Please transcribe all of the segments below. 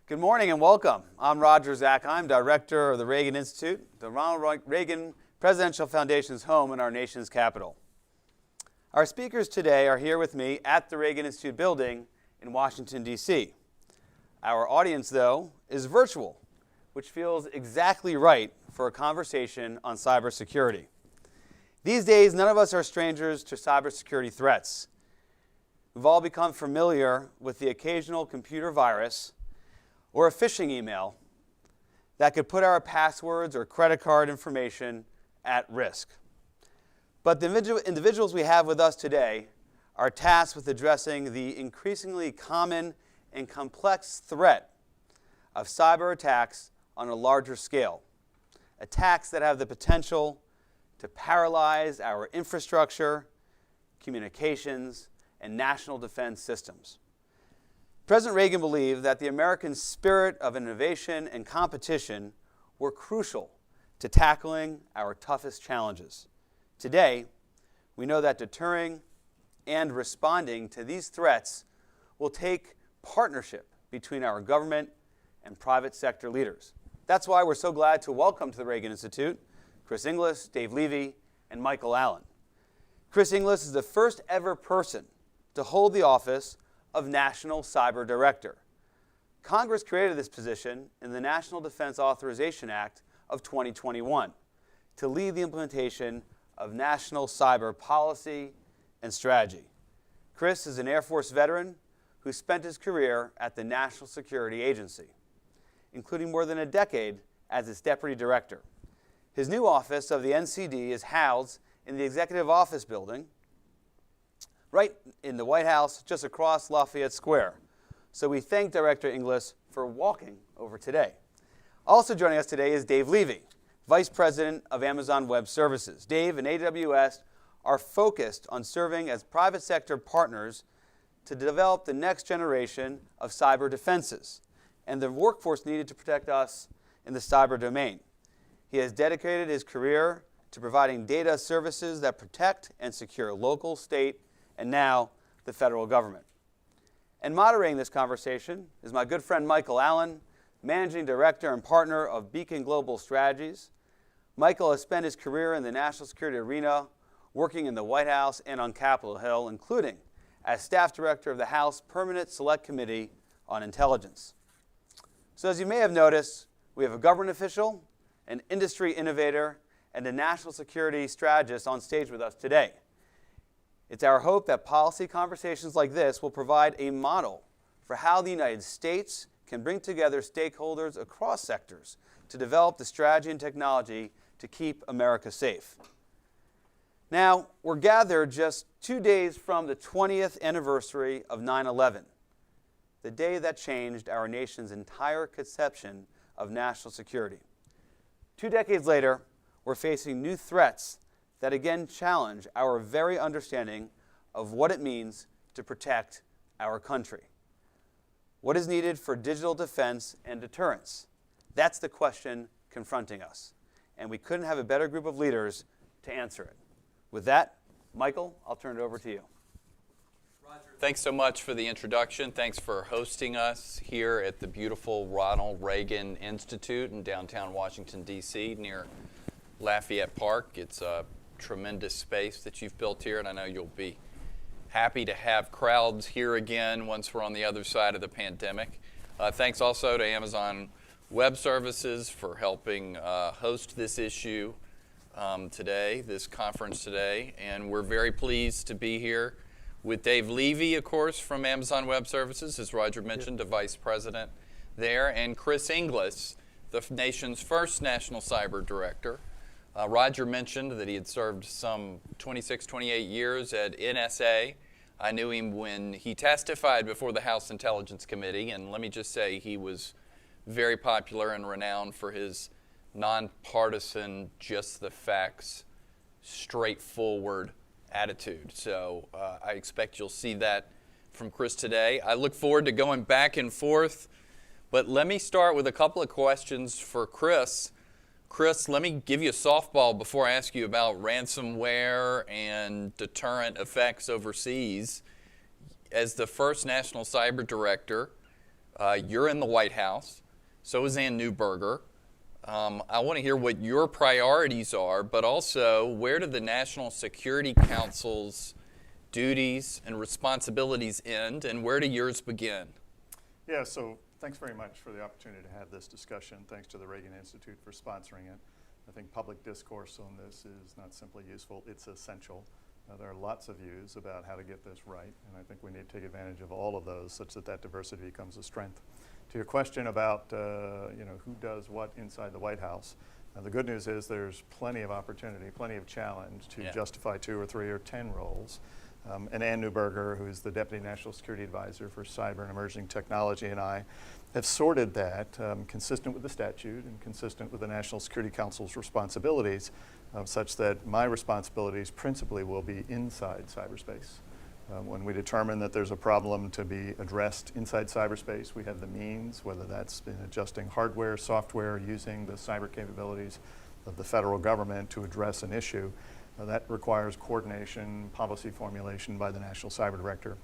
Good morning and welcome. I'm Roger Zakheim, Director of the Reagan Institute, the Ronald Reagan Presidential Foundation's home in our nation's capital. Our speakers today are here with me at the Reagan Institute building in Washington, D.C. Our audience, though, is virtual, which feels exactly right for a conversation on cybersecurity. These days, none of us are strangers to cybersecurity threats. We've all become familiar with the occasional computer virus or a phishing email that could put our passwords or credit card information at risk. But the individuals we have with us today are tasked with addressing the increasingly common and complex threat of cyber attacks on a larger scale, attacks that have the potential to paralyze our infrastructure, communications, and national defense systems. President Reagan believed that the American spirit of innovation and competition were crucial to tackling our toughest challenges. Today, we know that deterring and responding to these threats will take partnership between our government and private sector leaders. That's why we're so glad to welcome to the Reagan Institute Chris Inglis, Dave Levy, and Michael Allen. Chris Inglis is the first ever person to hold the office of National Cyber Director. Congress created this position in the National Defense Authorization Act of 2021 to lead the implementation of national cyber policy and strategy. Chris is an Air Force veteran who spent his career at the National Security Agency, including more than a decade as its deputy director. His new office of the NCD is housed in the Executive Office Building, right in the White House, just across Lafayette Square. So we thank Director Inglis for walking over today. Also joining us today is Dave Levy, Vice President of Amazon Web Services. Dave and AWS are focused on serving as private sector partners to develop the next generation of cyber defenses and the workforce needed to protect us in the cyber domain. He has dedicated his career to providing data services that protect and secure local, state, and now the federal government. And moderating this conversation is my good friend Michael Allen, Managing Director and Partner of Beacon Global Strategies. Michael has spent his career in the national security arena, working in the White House and on Capitol Hill, including as Staff Director of the House Permanent Select Committee on Intelligence. So as you may have noticed, we have a government official, an industry innovator, and a national security strategist on stage with us today. It's our hope that policy conversations like this will provide a model for how the United States can bring together stakeholders across sectors to develop the strategy and technology to keep America safe. Now, we're gathered just 2 days from the 20th anniversary of 9/11, the day that changed our nation's entire conception of national security. 2 decades later, we're facing new threats that again challenge our very understanding of what it means to protect our country. What is needed for digital defense and deterrence? That's the question confronting us. And we couldn't have a better group of leaders to answer it. With that, Michael, I'll turn it over to you. Roger, thanks so much for the introduction. Thanks for hosting us here at the beautiful Ronald Reagan Institute in downtown Washington, D.C., near Lafayette Park. It's a tremendous space that you've built here, and I know you'll be happy to have crowds here again once we're on the other side of the pandemic. Thanks also to Amazon Web Services for helping host this issue today, this conference today, and we're very pleased to be here with Dave Levy, of course, from Amazon Web Services, as Roger mentioned, the Vice President there, and Chris Inglis, the nation's first National Cyber Director. Roger mentioned that he had served some 26, 28 years at NSA. I knew him when he testified before the House Intelligence Committee, and let me just say he was very popular and renowned for his nonpartisan, just the facts, straightforward attitude. So I expect you'll see that from Chris today. I look forward to going back and forth, but let me start with a couple of questions for Chris. Chris, let me give you a softball before I ask you about ransomware and deterrent effects overseas. As the first National Cyber Director, You're in the White House. So is Ann Neuberger. I want to hear what your priorities are, but also where do the National Security Council's duties and responsibilities end, and where do yours begin? Yeah, so thanks very much for the opportunity to have this discussion. Thanks to the Reagan Institute for sponsoring it. I think public discourse on this is not simply useful, it's essential. There are lots of views about how to get this right, and I think we need to take advantage of all of those such that that diversity becomes a strength. To your question about who does what inside the White House, the good news is there's plenty of opportunity, plenty of challenge to justify 2 or 3 or 10 roles. And Ann Neuberger, who's the Deputy National Security Advisor for Cyber and Emerging Technology, and I have sorted that consistent with the statute and consistent with the National Security Council's responsibilities, such that my responsibilities principally will be inside cyberspace. When we determine that there's a problem to be addressed inside cyberspace, we have the means, whether that's been adjusting hardware, software, using the cyber capabilities of the federal government to address an issue. That requires coordination, policy formulation by the National Cyber Director.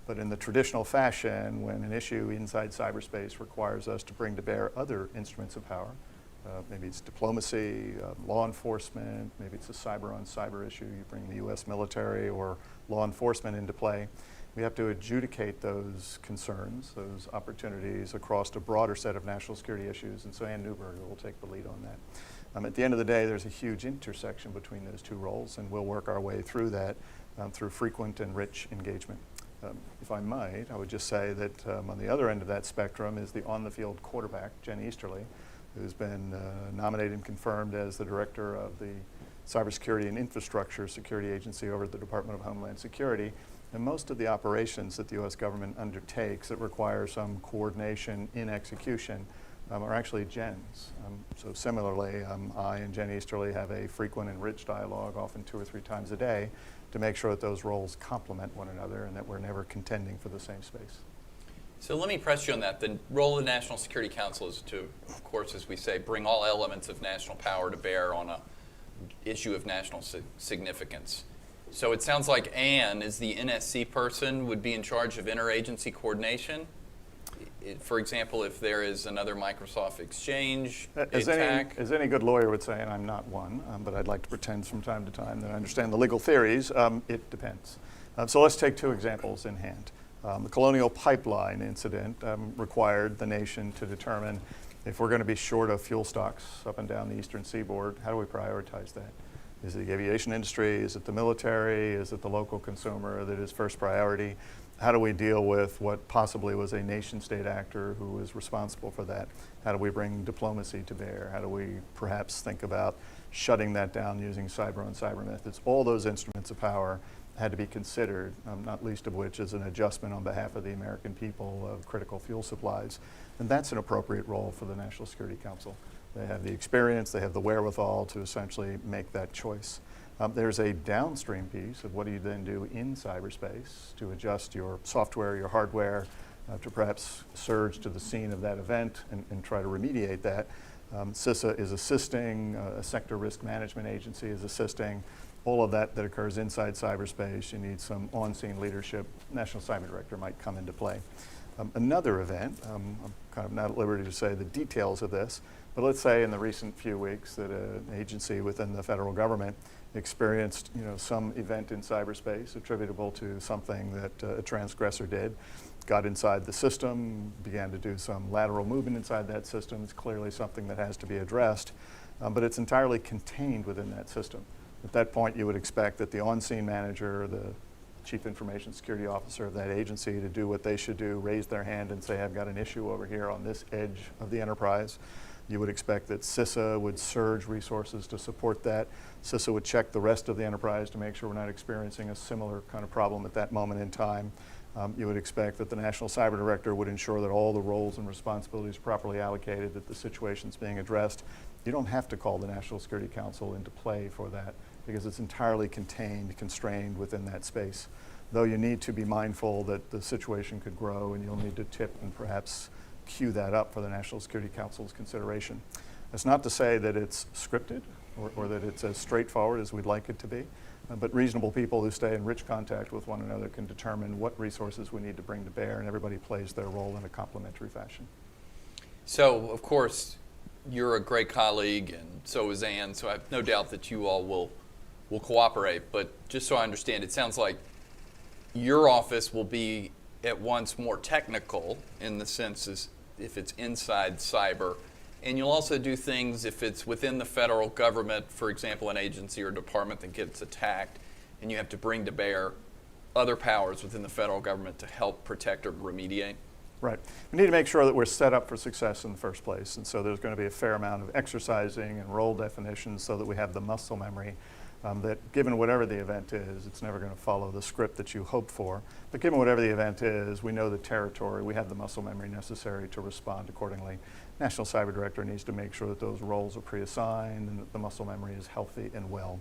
But in the traditional fashion, when an issue inside cyberspace requires us to bring to bear other instruments of power, maybe it's diplomacy, law enforcement, maybe it's a cyber-on-cyber issue, you bring the US military or law enforcement into play. We have to adjudicate those concerns, those opportunities across a broader set of national security issues, and so Ann Neuberger will take the lead on that. At the end of the day, there's a huge intersection between those 2 roles, and we'll work our way through that through frequent and rich engagement. If I might, I would just say that on the other end of that spectrum is the on-the-field quarterback, Jen Easterly, who's been nominated and confirmed as the director of the Cybersecurity and Infrastructure Security Agency over at the Department of Homeland Security. And most of the operations that the U.S. government undertakes that require some coordination in execution are actually Jen's. So similarly, I and Jen Easterly have a frequent and rich dialogue, often 2 or 3 times a day, to make sure that those roles complement one another and that we're never contending for the same space. So let me press you on that. The role of the National Security Council is to, of course, as we say, bring all elements of national power to bear on an issue of national significance. So it sounds like Ann, as the NSC person, would be in charge of interagency coordination. For example, if there is another Microsoft Exchange attack. As any good lawyer would say, and I'm not one, but I'd like to pretend from time to time that I understand the legal theories, it depends. So let's take 2 examples in hand. The Colonial Pipeline incident required the nation to determine if we're going to be short of fuel stocks up and down the eastern seaboard, how do we prioritize that? Is it the aviation industry? Is it the military? Is it the local consumer that is first priority? How do we deal with what possibly was a nation-state actor who was responsible for that? How do we bring diplomacy to bear? How do we perhaps think about shutting that down using cyber-on-cyber methods? All those instruments of power had to be considered, not least of which is an adjustment on behalf of the American people of critical fuel supplies. And that's an appropriate role for the National Security Council. They have the experience, they have the wherewithal to essentially make that choice. There's a downstream piece of what do you then do in cyberspace to adjust your software, your hardware, to perhaps surge to the scene of that event and try to remediate that. CISA is assisting, a sector risk management agency is assisting. All of that occurs inside cyberspace, you need some on-scene leadership. National Cyber Director might come into play. Another event, I'm kind of not at liberty to say the details of this, but let's say in the recent few weeks that an agency within the federal government experienced some event in cyberspace attributable to something that a transgressor did, got inside the system, began to do some lateral movement inside that system. It's clearly something that has to be addressed, but it's entirely contained within that system. At that point, you would expect that the on-scene manager, the Chief Information Security Officer of that agency, to do what they should do, raise their hand and say, I've got an issue over here on this edge of the enterprise. You would expect that CISA would surge resources to support that. CISA would check the rest of the enterprise to make sure we're not experiencing a similar kind of problem at that moment in time. You would expect that the National Cyber Director would ensure that all the roles and responsibilities are properly allocated, that the situation's being addressed. You don't have to call the National Security Council into play for that because it's entirely contained, constrained within that space. Though you need to be mindful that the situation could grow and you'll need to tip and perhaps queue that up for the National Security Council's consideration. That's not to say that it's scripted or that it's as straightforward as we'd like it to be. but reasonable people who stay in rich contact with one another can determine what resources we need to bring to bear, and everybody plays their role in a complementary fashion. So, of course, you're a great colleague, and so is Ann, so I have no doubt that you all will cooperate. But just so I understand, it sounds like your office will be at once more technical in the sense as if it's inside cyber, and you'll also do things if it's within the federal government, for example, an agency or department that gets attacked, and you have to bring to bear other powers within the federal government to help protect or remediate. Right. We need to make sure that we're set up for success in the first place, and so there's going to be a fair amount of exercising and role definitions so that we have the muscle memory that given whatever the event is, it's never going to follow the script that you hope for, but given whatever the event is, we know the territory, we have the muscle memory necessary to respond accordingly. National Cyber Director needs to make sure that those roles are pre-assigned and that the muscle memory is healthy and well.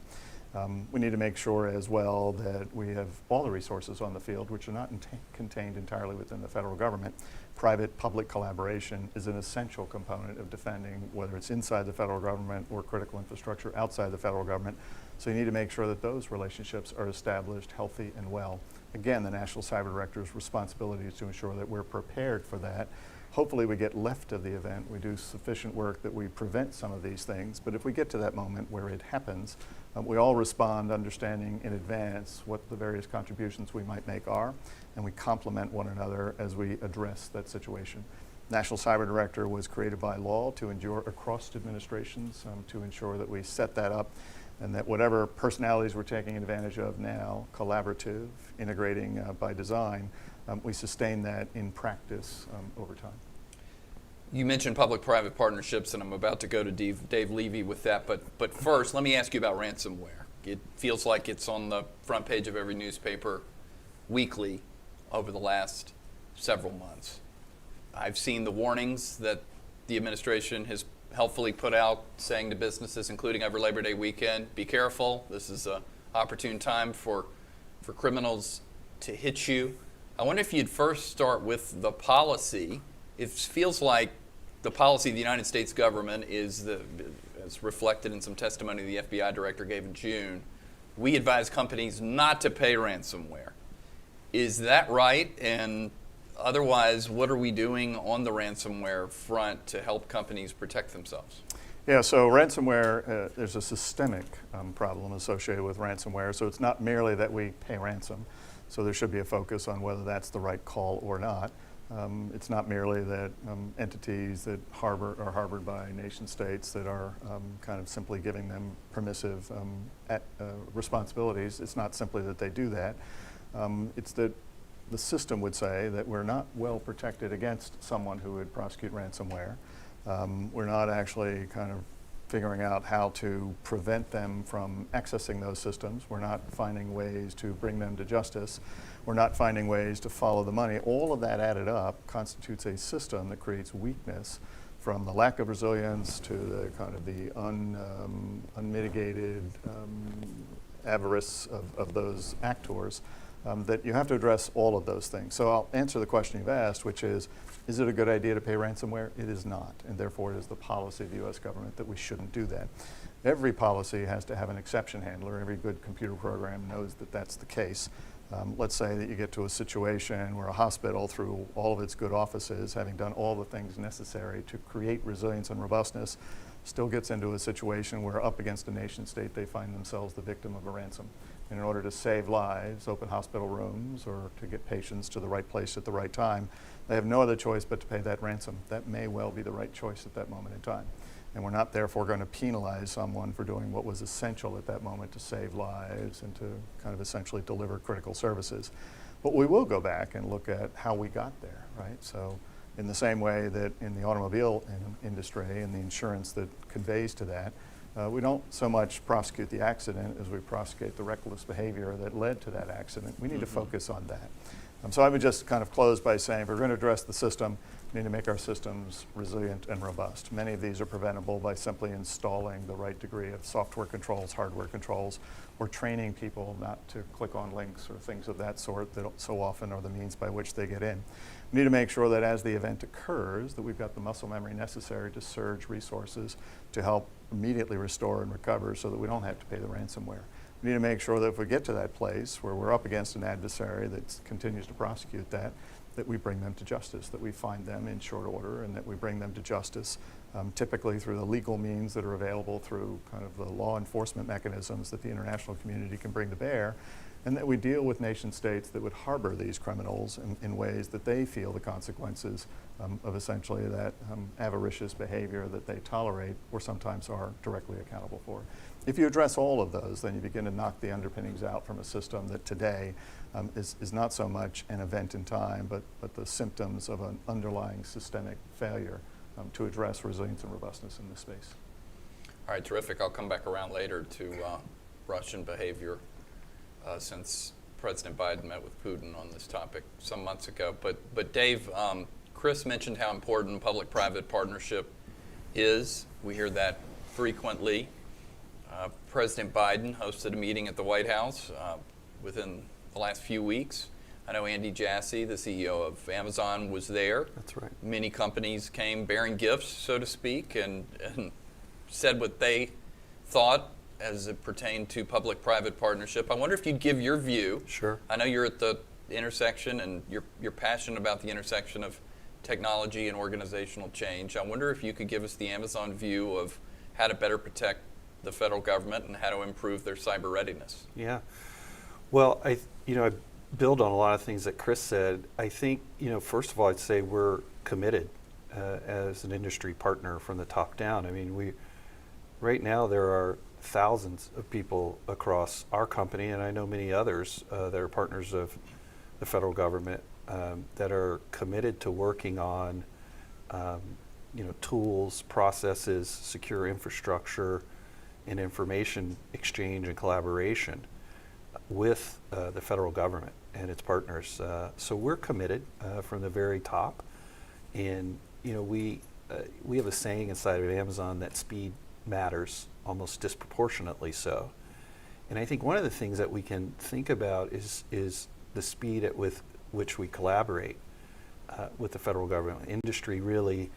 We need to make sure as well that we have all the resources on the field, which are not contained entirely within the federal government. Private-public collaboration is an essential component of defending, whether it's inside the federal government or critical infrastructure outside the federal government. So you need to make sure that those relationships are established, healthy, and well. Again, the National Cyber Director's responsibility is to ensure that we're prepared for that. Hopefully we get left of the event, we do sufficient work that we prevent some of these things, but if we get to that moment where it happens, we all respond understanding in advance what the various contributions we might make are, and we complement one another as we address that situation. National Cyber Director was created by law to endure across administrations, to ensure that we set that up and that whatever personalities we're taking advantage of now, collaborative, integrating by design, we sustain that in practice over time. You mentioned public-private partnerships, and I'm about to go to Dave Levy with that, but first, let me ask you about ransomware. It feels like it's on the front page of every newspaper weekly over the last several months. I've seen the warnings that the administration has helpfully put out saying to businesses, including over Labor Day weekend, be careful, this is an opportune time for criminals to hit you. I wonder if you'd first start with the policy. It feels like the policy of the United States government is, as reflected in some testimony the FBI director gave in June, we advise companies not to pay ransomware. Is that right? And otherwise, what are we doing on the ransomware front to help companies protect themselves? Yeah, so ransomware, there's a systemic problem associated with ransomware. So it's not merely that we pay ransom. So there should be a focus on whether that's the right call or not. It's not merely that entities that are harbored by nation states that are kind of simply giving them permissive responsibilities. It's not simply that they do that. It's that the system would say that we're not well protected against someone who would prosecute ransomware. We're not actually kind of figuring out how to prevent them from accessing those systems. We're not finding ways to bring them to justice. We're not finding ways to follow the money. All of that added up constitutes a system that creates weakness, from the lack of resilience to the kind of the unmitigated avarice of those actors, that you have to address all of those things. So I'll answer the question you've asked, which is it a good idea to pay ransomware? It is not, and therefore it is the policy of the U.S. government that we shouldn't do that. Every policy has to have an exception handler. Every good computer program knows that that's the case. Let's say that you get to a situation where a hospital, through all of its good offices, having done all the things necessary to create resilience and robustness, still gets into a situation where up against a nation state they find themselves the victim of a ransom. And in order to save lives, open hospital rooms, or to get patients to the right place at the right time, they have no other choice but to pay that ransom. That may well be the right choice at that moment in time. And we're not therefore going to penalize someone for doing what was essential at that moment to save lives and to kind of essentially deliver critical services. But we will go back and look at how we got there, right? So in the same way that in the automobile industry and the insurance that conveys to that, we don't so much prosecute the accident as we prosecute the reckless behavior that led to that accident. We need to focus on that. So I would just kind of close by saying, if we're going to address the system, we need to make our systems resilient and robust. Many of these are preventable by simply installing the right degree of software controls, hardware controls, or training people not to click on links or things of that sort that so often are the means by which they get in. We need to make sure that as the event occurs, that we've got the muscle memory necessary to surge resources to help immediately restore and recover so that we don't have to pay the ransomware. We need to make sure that if we get to that place where we're up against an adversary that continues to prosecute that we bring them to justice, that we find them in short order, and that we bring them to justice, typically through the legal means that are available through kind of the law enforcement mechanisms that the international community can bring to bear, and that we deal with nation states that would harbor these criminals in ways that they feel the consequences of essentially that avaricious behavior that they tolerate or sometimes are directly accountable for. If you address all of those, then you begin to knock the underpinnings out from a system that today is not so much an event in time, but the symptoms of an underlying systemic failure to address resilience and robustness in this space. All right, terrific. I'll come back around later to Russian behavior since President Biden met with Putin on this topic some months ago. But Dave, Chris mentioned how important public-private partnership is. We hear that frequently. President Biden hosted a meeting at the White House within the last few weeks. I know Andy Jassy, the CEO of Amazon, was there. That's right. Many companies came bearing gifts, so to speak, and said what they thought as it pertained to public-private partnership. I wonder if you'd give your view. Sure. I know you're at the intersection and you're passionate about the intersection of technology and organizational change. I wonder if you could give us the Amazon view of how to better protect the federal government and how to improve their cyber readiness. Yeah. Well, I build on a lot of things that Chris said. I think, first of all, I'd say we're committed as an industry partner from the top down. I mean, right now there are thousands of people across our company, and I know many others that are partners of the federal government that are committed to working on, tools, processes, secure infrastructure, and information exchange and collaboration with the federal government and its partners. So we're committed from the very top, and we have a saying inside of Amazon that speed matters, almost disproportionately so. And I think one of the things that we can think about is the speed at which we collaborate with the federal government. Industry really,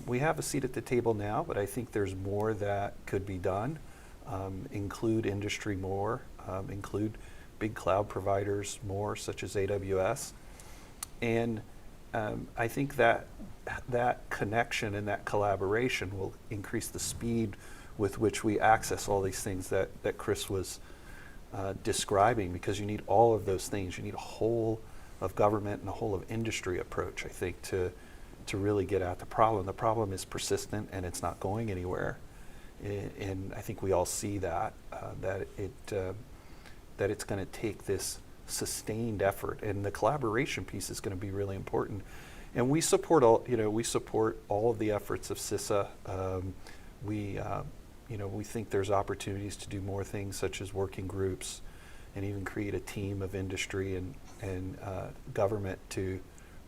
we have a seat at the table now, but I think there's more that could be done. Include industry more, include big cloud providers more, such as AWS. And I think that connection and that collaboration will increase the speed with which we access all these things that Chris was describing, because you need all of those things. You need a whole of government and a whole of industry approach, I think, to really get at the problem. The problem is persistent and it's not going anywhere. And I think we all see that it's going to take this sustained effort, and the collaboration piece is going to be really important. And we support all of the efforts of CISA. We think there's opportunities to do more things, such as working groups, and even create a team of industry and government to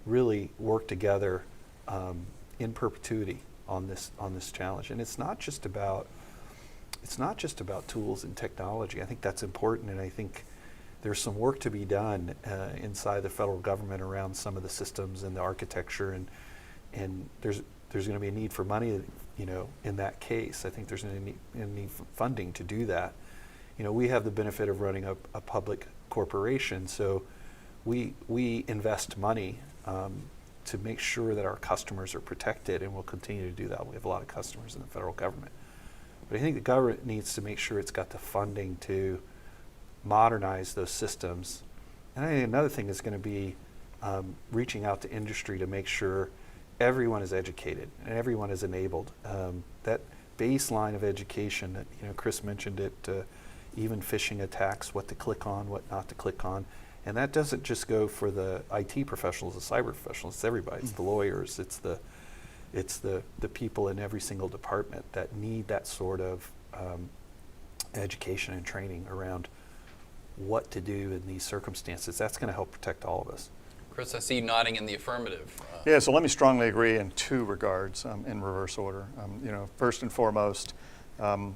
really work together in perpetuity on this challenge. And it's not just about tools and technology. I think that's important, and I think there's some work to be done inside the federal government around some of the systems and the architecture, and there's going to be a need for money, in that case. I think there's a need for funding to do that. We have the benefit of running a public corporation, so we invest money to make sure that our customers are protected, and we'll continue to do that. We have a lot of customers in the federal government. But I think the government needs to make sure it's got the funding to modernize those systems. And I think another thing is going to be reaching out to industry to make sure everyone is educated and everyone is enabled. That baseline of education, that, Chris mentioned it, even phishing attacks, what to click on, what not to click on. And that doesn't just go for the IT professionals, the cyber professionals, it's everybody. It's the lawyers, it's the people in every single department that need that sort of education and training around what to do in these circumstances. That's going to help protect all of us. Chris, I see you nodding in the affirmative. Yeah, so let me strongly agree in two regards, in reverse order. First and foremost,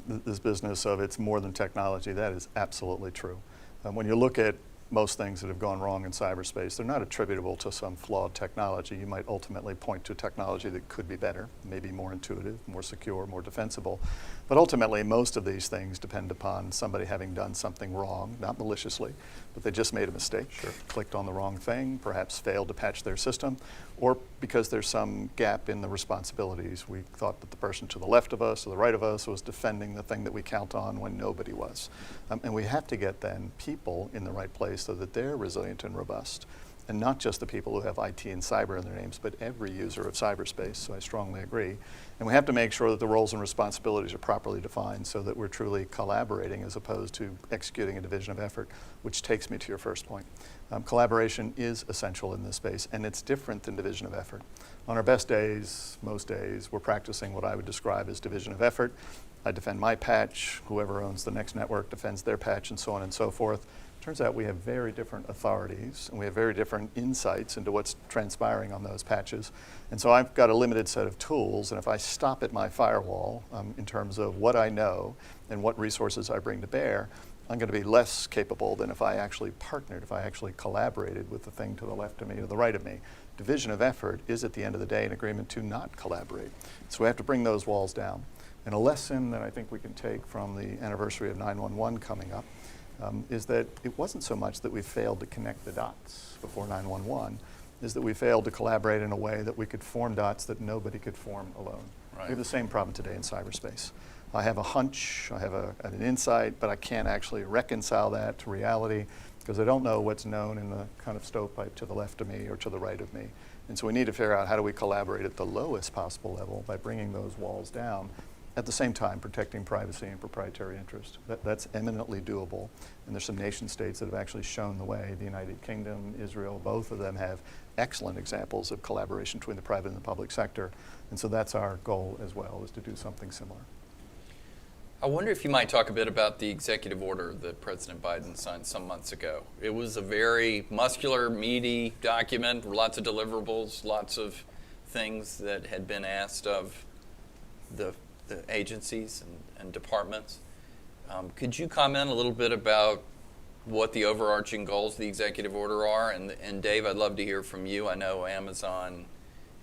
this business of it's more than technology, that is absolutely true. When you look at most things that have gone wrong in cyberspace, they're not attributable to some flawed technology. You might ultimately point to technology that could be better, maybe more intuitive, more secure, more defensible. But ultimately, most of these things depend upon somebody having done something wrong, not maliciously, but they just made a mistake, clicked on the wrong thing, perhaps failed to patch their system, or because there's some gap in the responsibilities. We thought that the person to the left of us or the right of us was defending the thing that we count on when nobody was. And we have to get then people in the right place so that they're resilient and robust. And not just the people who have IT and cyber in their names, but every user of cyberspace, so I strongly agree. And we have to make sure that the roles and responsibilities are properly defined so that we're truly collaborating as opposed to executing a division of effort, which takes me to your first point. Collaboration is essential in this space, and it's different than division of effort. On our best days, most days, we're practicing what I would describe as division of effort. I defend my patch, whoever owns the next network defends their patch, and so on and so forth. Turns out we have very different authorities, and we have very different insights into what's transpiring on those patches. And so I've got a limited set of tools, and if I stop at my firewall in terms of what I know and what resources I bring to bear, I'm going to be less capable than if I actually partnered, if I actually collaborated with the thing to the left of me or the right of me. Division of effort is, at the end of the day, an agreement to not collaborate. So we have to bring those walls down. And a lesson that I think we can take from the anniversary of 9/11 coming up is that it wasn't so much that we failed to connect the dots before 9/11, is that we failed to collaborate in a way that we could form dots that nobody could form alone. Right. We have the same problem today in cyberspace. I have a hunch, I have an insight, but I can't actually reconcile that to reality because I don't know what's known in the kind of stovepipe to the left of me or to the right of me. And so we need to figure out how do we collaborate at the lowest possible level by bringing those walls down, at the same time protecting privacy and proprietary interest. That's eminently doable, and there's some nation states that have actually shown the way. The United Kingdom, Israel, both of them have excellent examples of collaboration between the private and the public sector, and so that's our goal as well, is to do something similar. I wonder if you might talk a bit about the executive order that President Biden signed some months ago. It was a very muscular, meaty document, lots of deliverables, lots of things that had been asked of the agencies and departments. Could you comment a little bit about what the overarching goals of the executive order are? And Dave, I'd love to hear from you. I know Amazon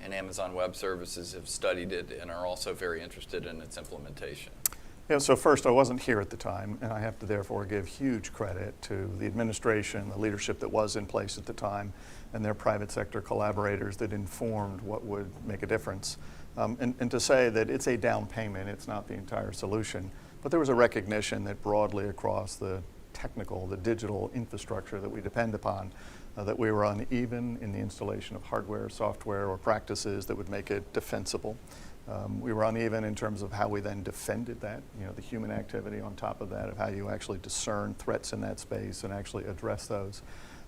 and Amazon Web Services have studied it and are also very interested in its implementation. Yeah, so first, I wasn't here at the time, and I have to therefore give huge credit to the administration, the leadership that was in place at the time, and their private sector collaborators that informed what would make a difference. And to say that it's a down payment, it's not the entire solution, but there was a recognition that broadly across the technical, the digital infrastructure that we depend upon, that we were uneven in the installation of hardware, software, or practices that would make it defensible. We were uneven in terms of how we then defended that, the human activity on top of that, of how you actually discern threats in that space and actually address those,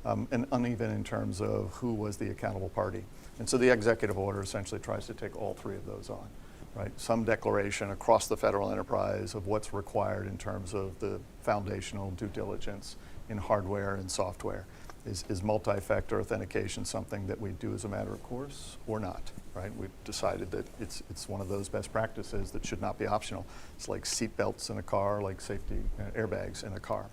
and uneven in terms of who was the accountable party. And so the executive order essentially tries to take all three of those on, right? Some declaration across the federal enterprise of what's required in terms of the foundational due diligence in hardware and software. Is multi-factor authentication something that we do as a matter of course or not, right? We've decided that it's one of those best practices that should not be optional. It's like seat belts in a car, like safety airbags in a car.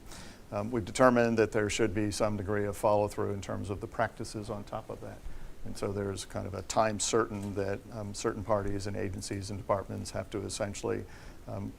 We've determined that there should be some degree of follow-through in terms of the practices on top of that. And so there's kind of a time certain that certain parties and agencies and departments have to essentially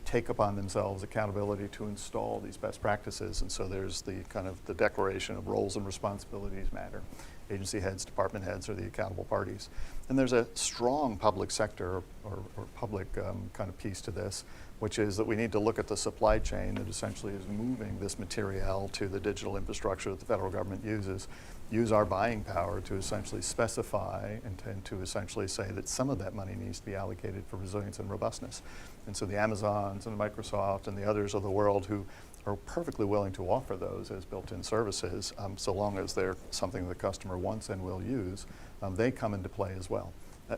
take upon themselves accountability to install these best practices. And so there's the kind of the declaration of roles and responsibilities matter. Agency heads, department heads are the accountable parties. And there's a strong public sector or public kind of piece to this, which is that we need to look at the supply chain that essentially is moving this material to the digital infrastructure that the federal government uses, use our buying power to essentially specify and to essentially say that some of that money needs to be allocated for resilience and robustness. And so the Amazons and the Microsoft and the others of the world who are perfectly willing to offer those as built-in services, so long as they're something the customer wants and will use, they come into play as well.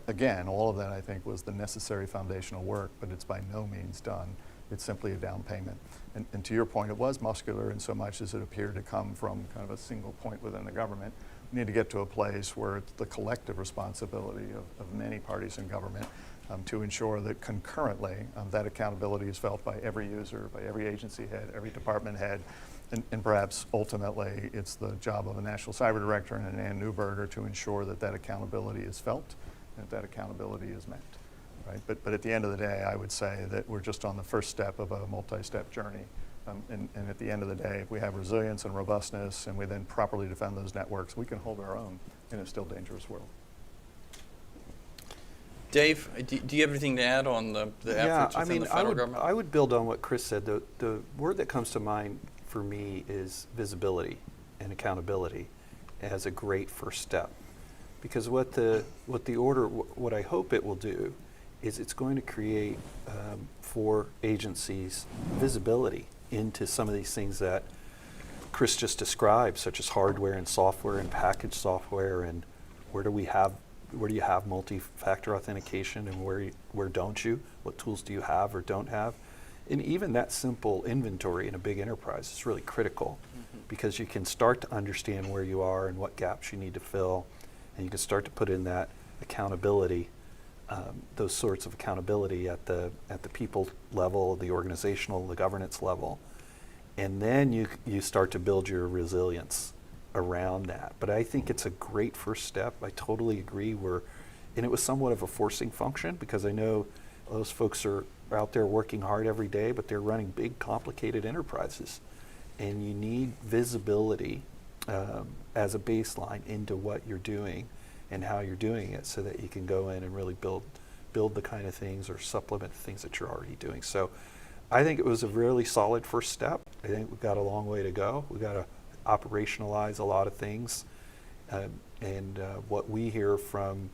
Again, all of that I think was the necessary foundational work, but it's by no means done. It's simply a down payment. And to your point, it was muscular in so much as it appeared to come from kind of a single point within the government. We need to get to a place where it's the collective responsibility of many parties in government to ensure that concurrently that accountability is felt by every user, by every agency head, every department head, And perhaps ultimately it's the job of a national cyber director and an Ann Neuberger to ensure that that accountability is felt and that accountability is met. Right? But at the end of the day, I would say that we're just on the first step of a multi-step journey. And at the end of the day, if we have resilience and robustness and we then properly defend those networks, we can hold our own in a still dangerous world. Dave, do you have anything to add on the efforts within the federal government? I would build on what Chris said. The word that comes to mind for me is visibility and accountability as a great first step. Because what I hope it will do is it's going to create for agencies visibility into some of these things that Chris just described, such as hardware and software and packaged software, and where do you have multi-factor authentication and where don't you? What tools do you have or don't have? And even that simple inventory in a big enterprise is really critical, because you can start to understand where you are and what gaps you need to fill, and you can start to put in that accountability, those sorts of accountability at the people level, the organizational, the governance level, and then you start to build your resilience around that. But I think it's a great first step. I totally agree. And it was somewhat of a forcing function, because I know those folks are out there working hard every day, but they're running big, complicated enterprises, and you need visibility as a baseline into what you're doing and how you're doing it, so that you can go in and really build the kind of things or supplement the things that you're already doing. So I think it was a really solid first step. I think we've got a long way to go. We've got to operationalize a lot of things. And what we hear from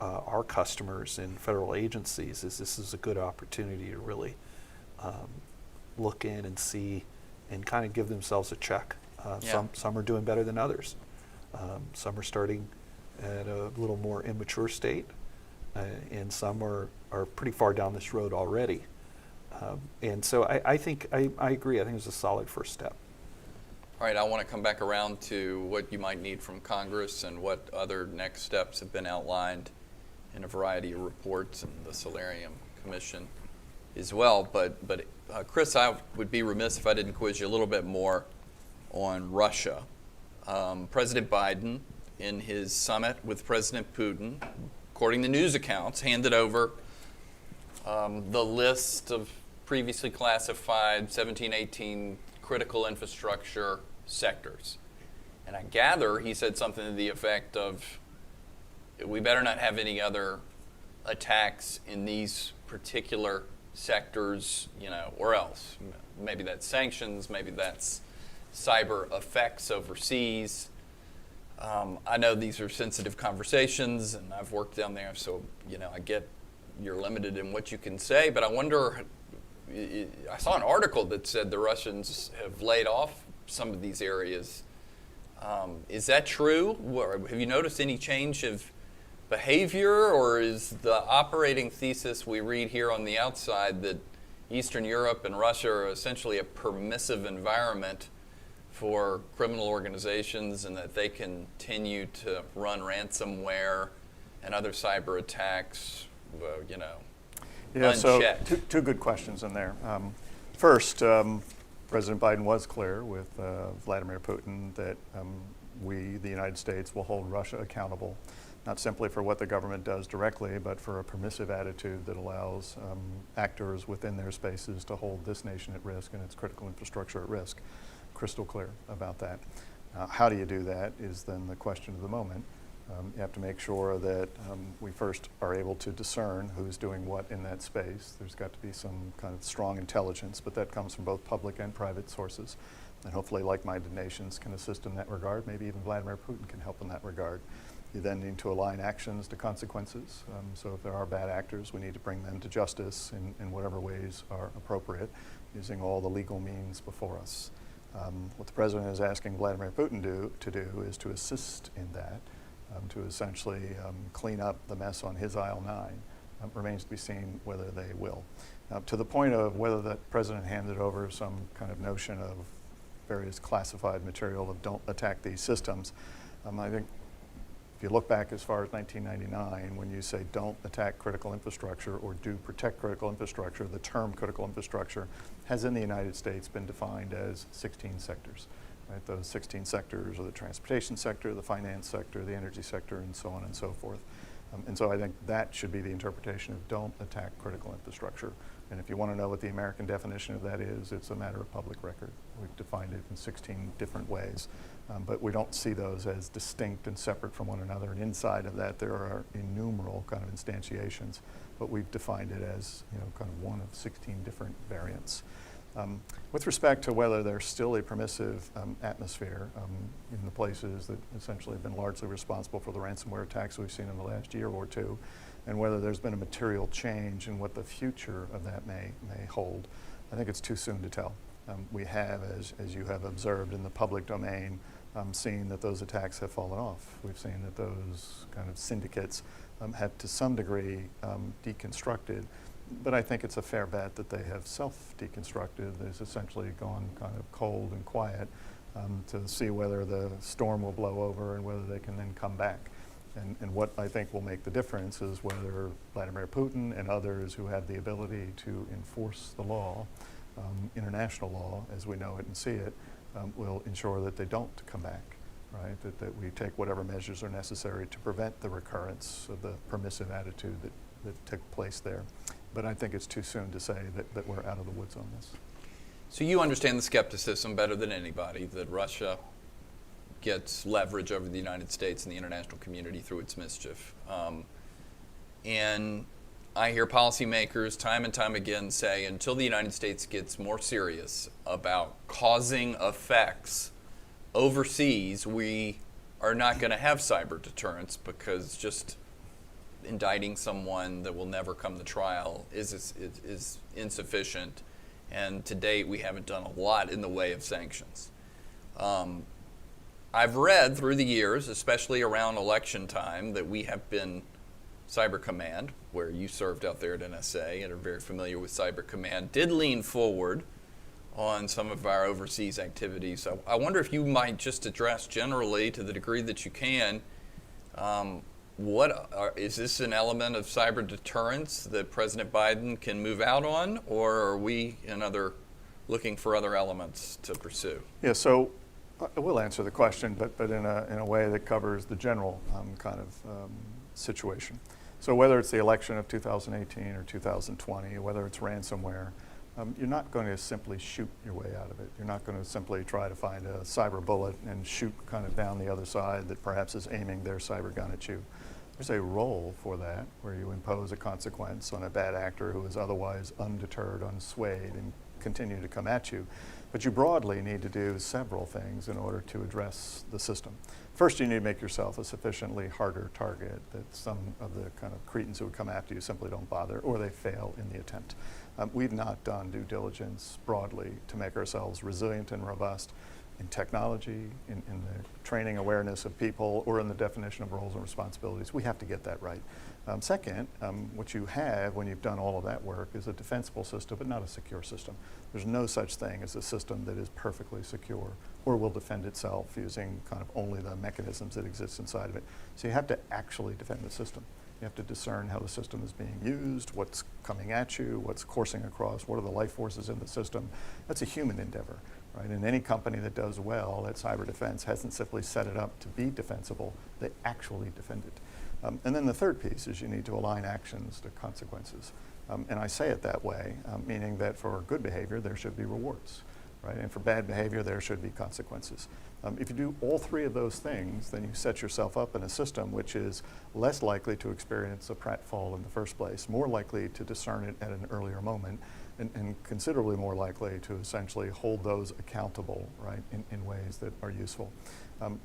our customers and federal agencies is this is a good opportunity to really look in and see and kind of give themselves a check. Some are doing better than others. Some are starting at a little more immature state, and some are pretty far down this road already. And so I think, I agree, I think it was a solid first step. All right, I want to come back around to what you might need from Congress and what other next steps have been outlined in a variety of reports and the Solarium Commission as well. But Chris, I would be remiss if I didn't quiz you a little bit more on Russia. President Biden, in his summit with President Putin, according to news accounts, handed over the list of previously classified 17, 18 critical infrastructure sectors. And I gather he said something to the effect of, we better not have any other attacks in these particular sectors, or else. Maybe that's sanctions, maybe that's cyber effects overseas. I know these are sensitive conversations, and I've worked down there, so I get you're limited in what you can say, but I wonder, I saw an article that said the Russians have laid off some of these areas. Is that true? Have you noticed any change of behavior, or is the operating thesis we read here on the outside that Eastern Europe and Russia are essentially a permissive environment for criminal organizations, and that they continue to run ransomware and other cyber attacks, unchecked? So two good questions in there. First, President Biden was clear with Vladimir Putin that we, the United States, will hold Russia accountable, not simply for what the government does directly, but for a permissive attitude that allows actors within their spaces to hold this nation at risk and its critical infrastructure at risk. Crystal clear about that. How do you do that is then the question of the moment. You have to make sure that we first are able to discern who's doing what in that space. There's got to be some kind of strong intelligence, but that comes from both public and private sources. And hopefully like-minded nations can assist in that regard. Maybe even Vladimir Putin can help in that regard. You then need to align actions to consequences. So if there are bad actors, we need to bring them to justice in whatever ways are appropriate, using all the legal means before us. What the president is asking Vladimir Putin to do is to assist in that, to essentially clean up the mess on his aisle 9. Remains to be seen whether they will. To the point of whether the president handed over some kind of notion of various classified material of don't attack these systems, I think If you look back as far as 1999, when you say don't attack critical infrastructure or do protect critical infrastructure, the term critical infrastructure has in the United States been defined as 16 sectors. Right? Those 16 sectors are the transportation sector, the finance sector, the energy sector, and so on and so forth. And so I think that should be the interpretation of don't attack critical infrastructure. And if you want to know what the American definition of that is, it's a matter of public record. We've defined it in 16 different ways. But we don't see those as distinct and separate from one another. And inside of that, there are innumerable kind of instantiations. But we've defined it as, kind of one of 16 different variants. With respect to whether there's still a permissive atmosphere in the places that essentially have been largely responsible for the ransomware attacks we've seen in the last year or two, and whether there's been a material change in what the future of that may hold, I think it's too soon to tell. We have, as you have observed in the public domain, seen that those attacks have fallen off. We've seen that those kind of syndicates have to some degree deconstructed. But I think it's a fair bet that they have self-deconstructed. They've essentially gone kind of cold and quiet to see whether the storm will blow over and whether they can then come back. And what I think will make the difference is whether Vladimir Putin and others who have the ability to enforce the law, international law as we know it and see it, will ensure that they don't come back, right? That we take whatever measures are necessary to prevent the recurrence of the permissive attitude that took place there. But I think it's too soon to say that we're out of the woods on this. So you understand the skepticism better than anybody that Russia gets leverage over the United States and the international community through its mischief. And I hear policymakers time and time again say until the United States gets more serious about causing effects overseas, we are not going to have cyber deterrence because just indicting someone that will never come to trial is insufficient. And to date, we haven't done a lot in the way of sanctions. I've read through the years, especially around election time, that we have been Cyber Command, where you served out there at NSA and are very familiar with Cyber Command, did lean forward on some of our overseas activities. So I wonder if you might just address generally, to the degree that you can, is this an element of cyber deterrence that President Biden can move out on, or are we looking for other elements to pursue? Yeah, so I will answer the question, but in a way that covers the general kind of situation. So whether it's the election of 2018 or 2020, whether it's ransomware, you're not going to simply shoot your way out of it. You're not going to simply try to find a cyber bullet and shoot kind of down the other side that perhaps is aiming their cyber gun at you. There's a role for that where you impose a consequence on a bad actor who is otherwise undeterred, unswayed, and continue to come at you. But you broadly need to do several things in order to address the system. First, you need to make yourself a sufficiently harder target that some of the kind of cretins who would come after you simply don't bother, or they fail in the attempt. We've not done due diligence broadly to make ourselves resilient and robust in technology, in the training awareness of people, or in the definition of roles and responsibilities. We have to get that right. Second, what you have when you've done all of that work is a defensible system, but not a secure system. There's no such thing as a system that is perfectly secure or will defend itself using kind of only the mechanisms that exist inside of it. So you have to actually defend the system. You have to discern how the system is being used, what's coming at you, what's coursing across, what are the life forces in the system. That's a human endeavor, right? And any company that does well at cyber defense hasn't simply set it up to be defensible, they actually defend it. And then the third piece is you need to align actions to consequences. And I say it that way, meaning that for good behavior, there should be rewards, right? And for bad behavior, there should be consequences. If you do all three of those things, then you set yourself up in a system which is less likely to experience a pratfall in the first place, more likely to discern it at an earlier moment, and considerably more likely to essentially hold those accountable, right, in ways that are useful.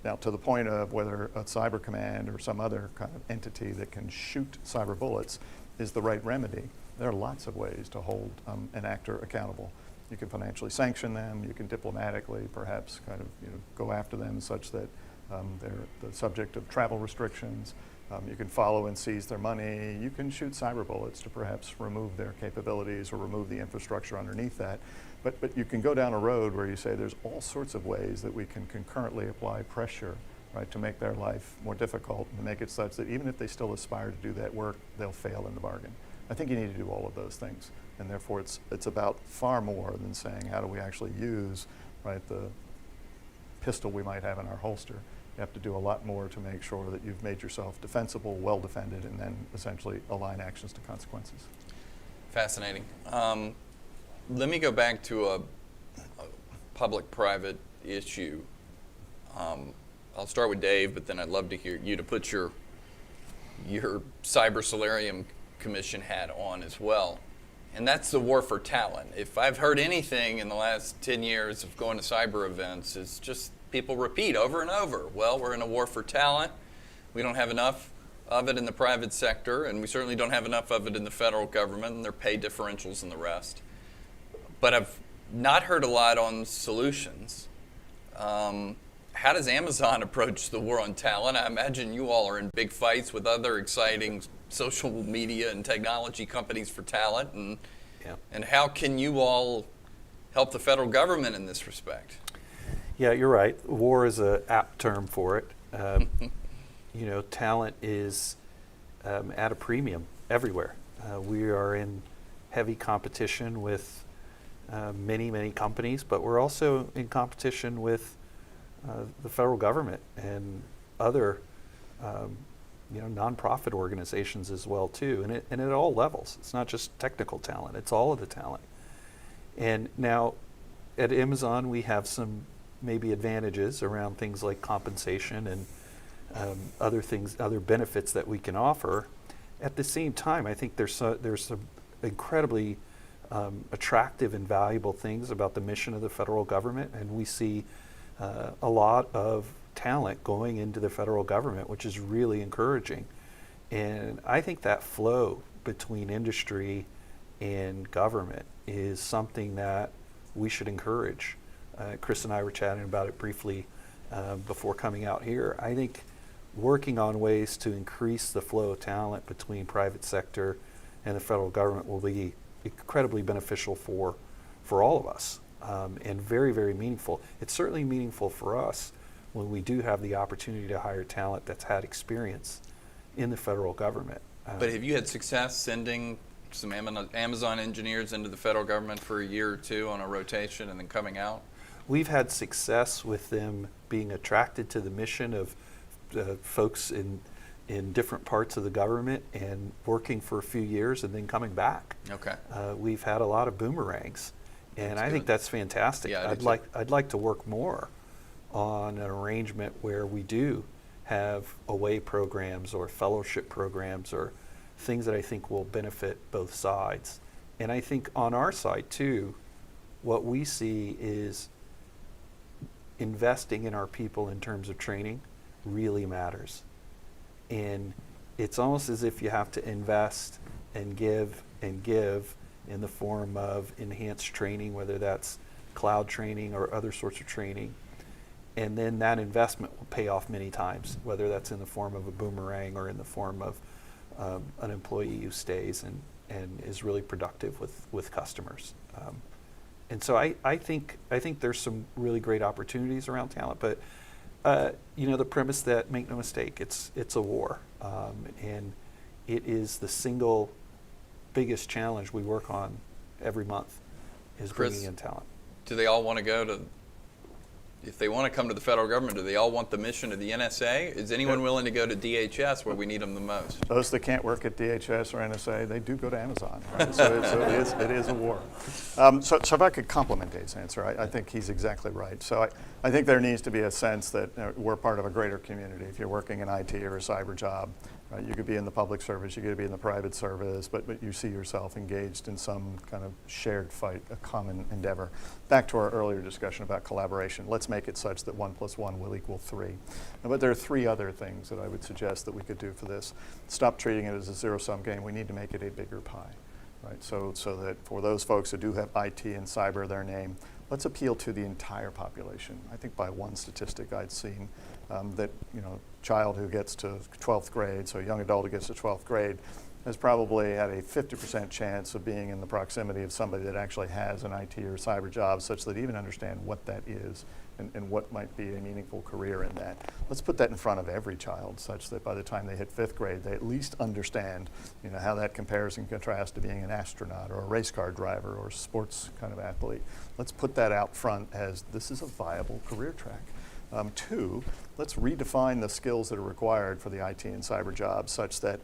Now, to the point of whether a cyber command or some other kind of entity that can shoot cyber bullets is the right remedy, there are lots of ways to hold an actor accountable. You can financially sanction them. You can diplomatically, perhaps, kind of go after them such that they're the subject of travel restrictions. You can follow and seize their money. You can shoot cyber bullets to perhaps remove their capabilities or remove the infrastructure underneath that. But you can go down a road where you say there's all sorts of ways that we can concurrently apply pressure right, to make their life more difficult and to make it such that even if they still aspire to do that work, they'll fail in the bargain. I think you need to do all of those things, and therefore it's about far more than saying how do we actually use, right, the pistol we might have in our holster. You have to do a lot more to make sure that you've made yourself defensible, well defended, and then essentially align actions to consequences. Fascinating. Let me go back to a public-private issue. I'll start with Dave, but then I'd love to hear you to put your Cyber Solarium Commission hat on as well. And that's the war for talent. If I've heard anything in the last 10 years of going to cyber events, it's just people repeat over and over, well, we're in a war for talent. We don't have enough of it in the private sector, and we certainly don't have enough of it in the federal government, and their pay differentials and the rest. But I've not heard a lot on solutions. How does Amazon approach the war on talent? I imagine you all are in big fights with other exciting social media and technology companies for talent, and how can you all help the federal government in this respect? Yeah, you're right. War is an apt term for it. Talent is at a premium everywhere. We are in heavy competition with many companies, but we're also in competition with the federal government and other nonprofit organizations as well too, and at all levels. It's not just technical talent; it's all of the talent. And now, at Amazon, we have some maybe advantages around things like compensation and other benefits that we can offer. At the same time, I think there's some incredibly attractive and valuable things about the mission of the federal government, and we see a lot of talent going into the federal government, which is really encouraging. And I think that flow between industry and government is something that we should encourage. Chris and I were chatting about it briefly before coming out here. I think working on ways to increase the flow of talent between private sector and the federal government will be incredibly beneficial for all of us, and very, very meaningful. It's certainly meaningful for us when we do have the opportunity to hire talent that's had experience in the federal government. But have you had success sending some Amazon engineers into the federal government for a year or two on a rotation and then coming out? We've had success with them being attracted to the mission of folks in different parts of the government and working for a few years and then coming back. Okay. We've had a lot of boomerangs, and I think that's fantastic. Yeah, I'd like to work more on an arrangement where we do have away programs or fellowship programs or things that I think will benefit both sides. And I think on our side too, what we see is investing in our people in terms of training really matters. And it's almost as if you have to invest and give in the form of enhanced training, whether that's cloud training or other sorts of training. And then that investment will pay off many times, whether that's in the form of a boomerang or in the form of an employee who stays and is really productive with customers. And so I think there's some really great opportunities around talent, but the premise that, make no mistake, it's a war, and it is the single biggest challenge we work on every month is Chris, bringing in talent. Do they all want to go to? If they want to come to the federal government, do they all want the mission of the NSA? Is anyone willing to go to DHS where we need them the most? Those that can't work at DHS or NSA, they do go to Amazon, right? So it is a war. So if I could complement Dave's answer, I think he's exactly right. So I think there needs to be a sense that we're part of a greater community. If you're working in IT or a cyber job, right, you could be in the public service, you could be in the private service, but you see yourself engaged in some kind of shared fight, a common endeavor. Back to our earlier discussion about collaboration, let's make it such that 1 + 1 will equal 3. But there are 3 other things that I would suggest that we could do for this. Stop treating it as a zero-sum game. We need to make it a bigger pie, right? So that for those folks who do have IT and cyber their name, let's appeal to the entire population. I think by one statistic I'd seen that child who gets to 12th grade, so a young adult who gets to 12th grade, has probably had a 50% chance of being in the proximity of somebody that actually has an IT or cyber job, such that even understand what that is and what might be a meaningful career in that. Let's put that in front of every child such that by the time they hit 5th grade, they at least understand how that compares and contrasts to being an astronaut or a race car driver or a sports kind of athlete. Let's put that out front as this is a viable career track. 2, let's redefine the skills that are required for the IT and cyber jobs such that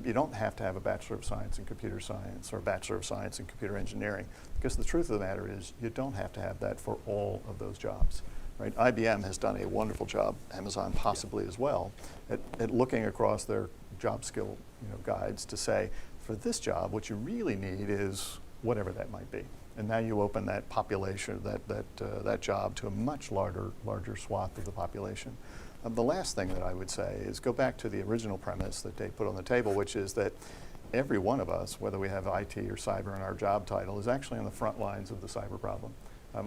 you don't have to have a Bachelor of Science in Computer Science or a Bachelor of Science in Computer Engineering, because the truth of the matter is you don't have to have that for all of those jobs. Right? IBM has done a wonderful job, Amazon possibly as well, at looking across their job skill guides to say, for this job, what you really need is whatever that might be. And now you open that population, that job to a much larger swath of the population. The last thing that I would say is go back to the original premise that Dave put on the table, which is that every one of us, whether we have IT or cyber in our job title, is actually on the front lines of the cyber problem.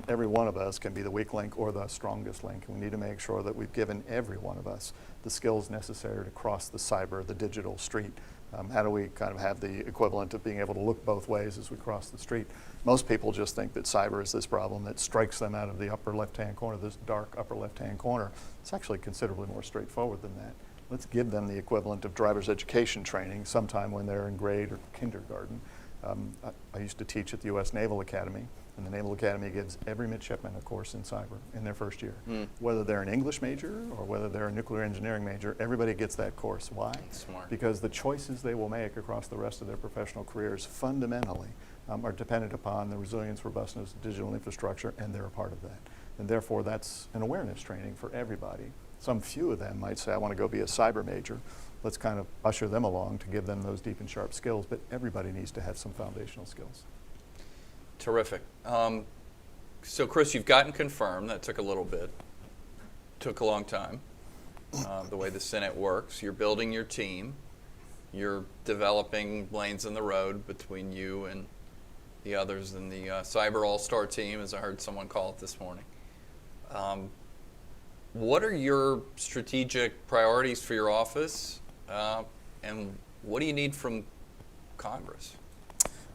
Every one of us can be the weak link or the strongest link, and we need to make sure that we've given every one of us the skills necessary to cross the digital street. How do we kind of have the equivalent of being able to look both ways as we cross the street? Most people just think that cyber is this problem that strikes them out of the upper left-hand corner, this dark upper left-hand corner. It's actually considerably more straightforward than that. Let's give them the equivalent of driver's education training sometime when they're in grade or kindergarten. I used to teach at the U.S. Naval Academy, and the Naval Academy gives every midshipman a course in cyber in their first year. Whether they're an English major or whether they're a nuclear engineering major, everybody gets that course. Why? Smart. Because the choices they will make across the rest of their professional careers fundamentally are dependent upon the resilience, robustness of digital infrastructure, and they're a part of that. And therefore, that's an awareness training for everybody. Some few of them might say, I want to go be a cyber major. Let's kind of usher them along to give them those deep and sharp skills, but everybody needs to have some foundational skills. Terrific. So Chris, you've gotten confirmed. That took a little bit. Took a long time. The way the Senate works. You're building your team. You're developing lanes in the road between you and the others in the Cyber All-Star team, as I heard someone call it this morning. What are your strategic priorities for your office, and what do you need from Congress?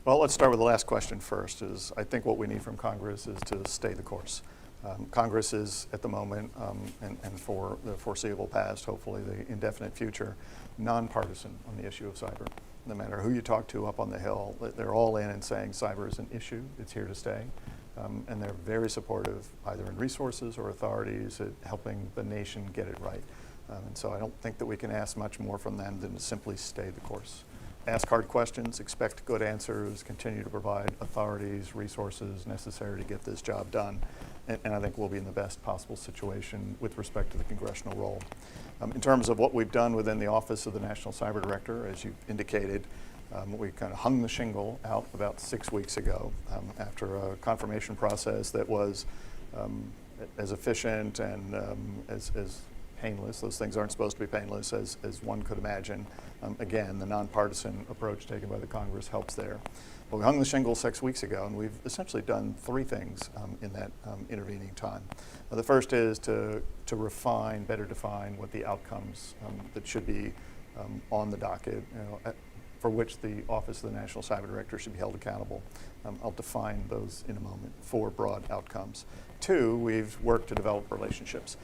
Well, let's start with the last question first. I think what we need from Congress is to stay the course. Congress is, at the moment, and for the foreseeable past, hopefully the indefinite future, nonpartisan on the issue of cyber. No matter who you talk to up on the Hill, they're all in and saying cyber is an issue, it's here to stay. And they're very supportive, either in resources or authorities, at helping the nation get it right. And so I don't think that we can ask much more from them than to simply stay the course. Ask hard questions, expect good answers, continue to provide authorities, resources necessary to get this job done. And I think we'll be in the best possible situation with respect to the congressional role. In terms of what we've done within the Office of the National Cyber Director, as you indicated, we kind of hung the shingle out about 6 weeks ago after a confirmation process that was as efficient and as painless. Those things aren't supposed to be painless as one could imagine. Again, the nonpartisan approach taken by the Congress helps there. But we hung the shingle 6 weeks ago, and we've essentially done 3 things in that intervening time. The first is to refine, better define what the outcomes that should be on the docket, for which the Office of the National Cyber Director should be held accountable. I'll define those in a moment. 4 broad outcomes. 2, we've worked to develop relationships.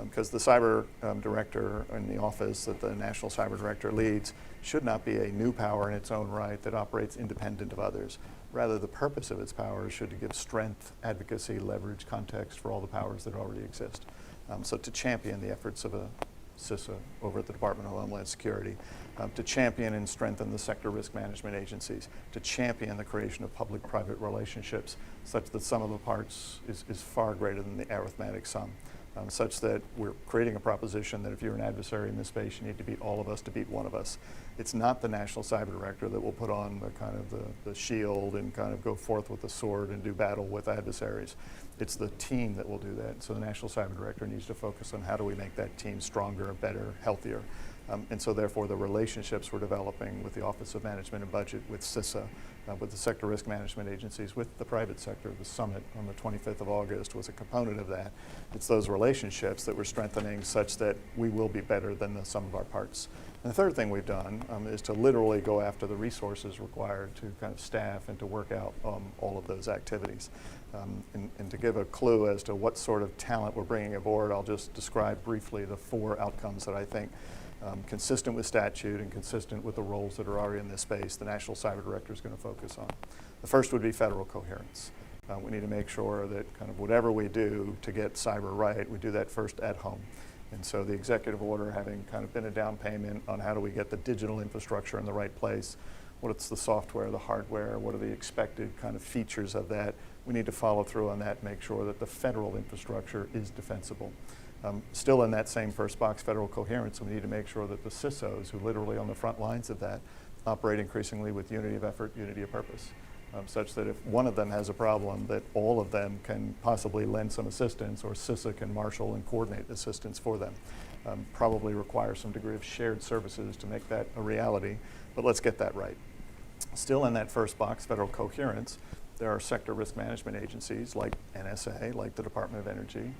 Because the cyber director in the office that the National Cyber Director leads should not be a new power in its own right that operates independent of others. Rather, the purpose of its powers should to give strength, advocacy, leverage, context for all the powers that already exist. So to champion the efforts of a CISA over at the Department of Homeland Security, to champion and strengthen the sector risk management agencies, to champion the creation of public-private relationships such that sum of the parts is far greater than the arithmetic sum. Such that we're creating a proposition that if you're an adversary in this space, you need to beat all of us to beat one of us. It's not the National Cyber Director that will put on the kind of the shield and kind of go forth with the sword and do battle with adversaries. It's the team that will do that. So the National Cyber Director needs to focus on how do we make that team stronger, better, healthier. And so therefore the relationships we're developing with the Office of Management and Budget, with CISA, with the sector risk management agencies, with the private sector. The summit on the 25th of August was a component of that. It's those relationships that we're strengthening such that we will be better than the sum of our parts. And the third thing we've done is to literally go after the resources required to kind of staff and to work out all of those activities. And to give a clue as to what sort of talent we're bringing aboard, I'll just describe briefly the 4 outcomes that I think consistent with statute and consistent with the roles that are already in this space, the National Cyber Director is going to focus on. The first would be federal coherence. We need to make sure that kind of whatever we do to get cyber right, we do that first at home. And so the executive order having kind of been a down payment on how do we get the digital infrastructure in the right place, what's the software, the hardware, what are the expected kind of features of that, we need to follow through on that, make sure that the federal infrastructure is defensible. Still in that same first box, federal coherence, we need to make sure that the CISOs, who literally on the front lines of that, operate increasingly with unity of effort, unity of purpose, such that if one of them has a problem, that all of them can possibly lend some assistance, or CISA can marshal and coordinate assistance for them. Probably require some degree of shared services to make that a reality, but let's get that right. Still in that first box, federal coherence, there are sector risk management agencies like NSA, like the Department of Energy,